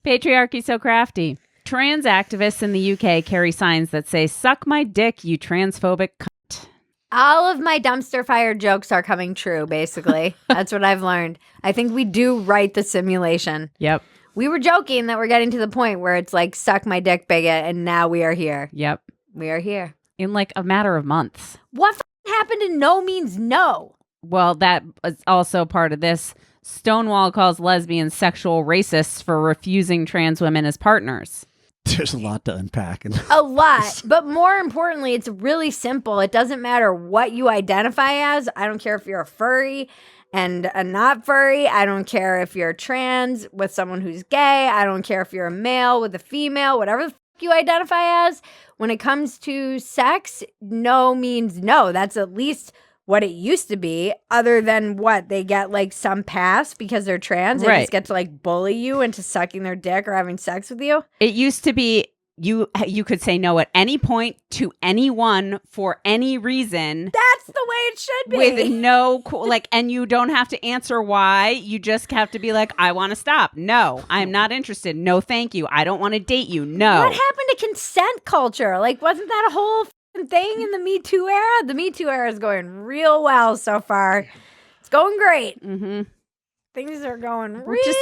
Patriarchy so crafty. Trans activists in the UK carry signs that say, "Suck my dick, you transphobic cunt." All of my dumpster fire jokes are coming true, basically. That's what I've learned. I think we do write the simulation. Yep. We were joking that we're getting to the point where it's like, suck my dick, bigot, and now we are here. Yep. We are here. In like a matter of months. What happened to no means no? Well, that is also part of this. Stonewall calls lesbians sexual racists for refusing trans women as partners. There's a lot to unpack. A lot. But more importantly, it's really simple. It doesn't matter what you identify as. I don't care if you're a furry and a not furry. I don't care if you're trans with someone who's gay. I don't care if you're a male with a female, whatever the fuck you identify as. When it comes to sex, no means no. That's at least what it used to be, other than what they get like some pass because they're trans. They just get to like bully you into sucking their dick or having sex with you. It used to be you could say no at any point to anyone for any reason. That's the way it should be. With no and you don't have to answer why. You just have to be like, I want to stop. No, I'm not interested. No, thank you. I don't want to date you. No. What happened to consent culture? Like, wasn't that a whole thing in the Me Too era? The Me Too era is going real well so far. It's going great. Mm-hmm. Things are going real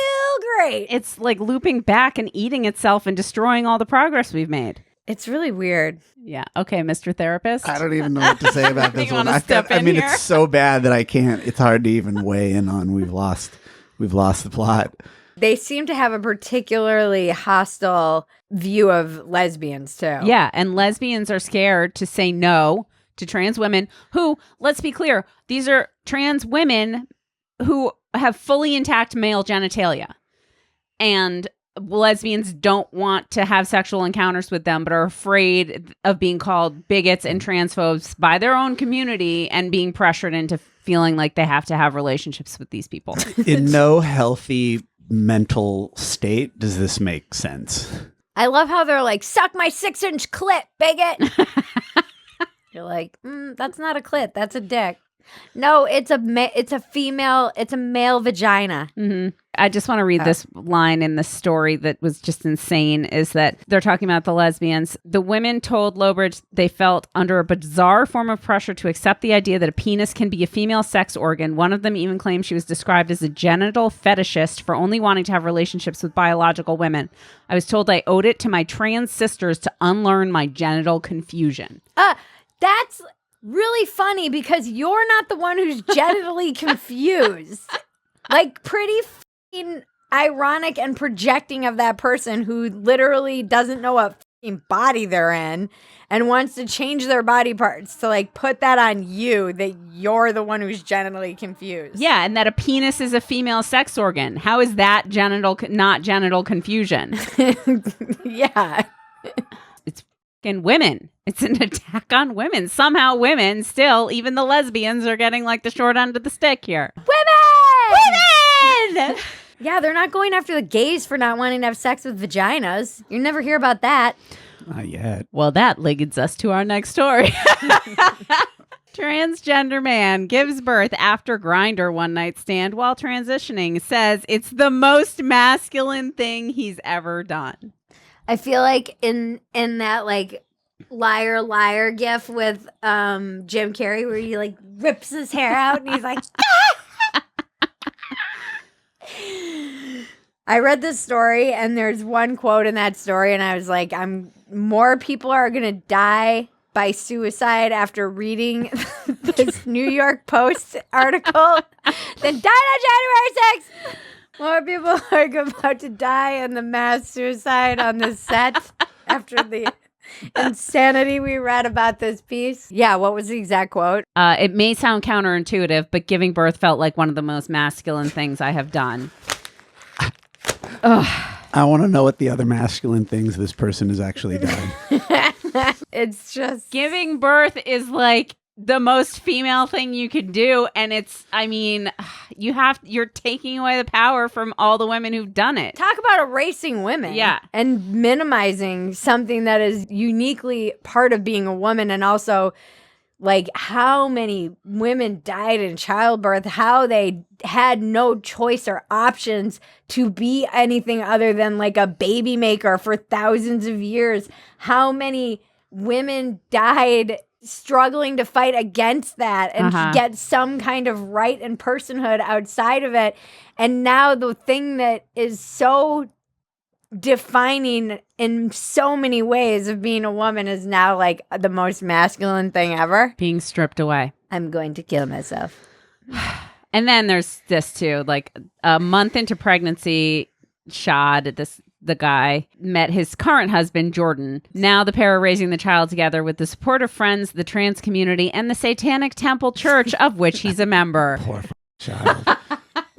great. It's like looping back and eating itself and destroying all the progress we've made. It's really weird. Yeah. Okay, Mr. Therapist. I don't even know what to say about this one. I mean, it's so bad that I can't. It's hard to even weigh in on. We've lost the plot. They seem to have a particularly hostile view of lesbians, too. Yeah, and lesbians are scared to say no to trans women who, let's be clear, these are trans women who have fully intact male genitalia. And lesbians don't want to have sexual encounters with them, but are afraid of being called bigots and transphobes by their own community and being pressured into feeling like they have to have relationships with these people. In no healthy mental state does this make sense. I love how they're like, suck my 6-inch clit, bigot. You're like, that's not a clit. That's a dick. No, it's a male vagina. Mm-hmm. I just want to read this line in the story that was just insane, is that they're talking about the lesbians. The women told Lowbridge they felt under a bizarre form of pressure to accept the idea that a penis can be a female sex organ. One of them even claimed she was described as a genital fetishist for only wanting to have relationships with biological women. I was told I owed it to my trans sisters to unlearn my genital confusion. That's really funny because you're not the one who's genitally confused. Like, pretty fucking ironic and projecting of that person who literally doesn't know what fucking body they're in and wants to change their body parts to like put that on you, that you're the one who's genitally confused. Yeah, and that a penis is a female sex organ. How is that not genital confusion? Yeah. It's fucking women. It's an attack on women. Somehow women still, even the lesbians, are getting like the short end of the stick here. Women! Yeah, they're not going after the gays for not wanting to have sex with vaginas. You never hear about that. Not yet. Well, that leads us to our next story. Transgender man gives birth after Grindr one-night stand while transitioning, says it's the most masculine thing he's ever done. I feel like in that like liar liar gif with Jim Carrey where he like rips his hair out and he's like I read this story and there's one quote in that story and I was like, more people are gonna die by suicide after reading this New York Post article than died on January 6th. More people are about to die in the mass suicide on the set after the insanity we read about this piece. Yeah, what was the exact quote? It may sound counterintuitive, but giving birth felt like one of the most masculine things I have done. I want to know what the other masculine things this person has actually done. It's just... Giving birth is like the most female thing you could do. And it's, I mean, you're taking away the power from all the women who've done it. Talk about erasing women. Yeah. And minimizing something that is uniquely part of being a woman and also like how many women died in childbirth, how they had no choice or options to be anything other than like a baby maker for thousands of years, how many women died struggling to fight against that and get some kind of right and personhood outside of it. And now the thing that is so defining in so many ways of being a woman is now like the most masculine thing ever. Being stripped away. I'm going to kill myself. And then there's this too, like a month into pregnancy, the guy met his current husband, Jordan. Now the pair are raising the child together with the support of friends, the trans community, and the Satanic Temple Church, of which he's a member. Poor child.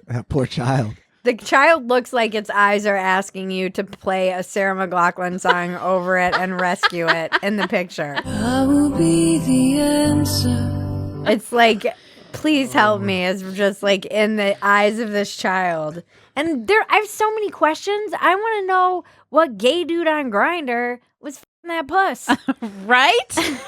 That poor child. The child looks like its eyes are asking you to play a Sarah McLachlan song over it and rescue it in the picture. I will be the answer. It's like, please help me, is just like in the eyes of this child. And I have so many questions. I want to know what gay dude on Grindr was f***ing that puss. Right?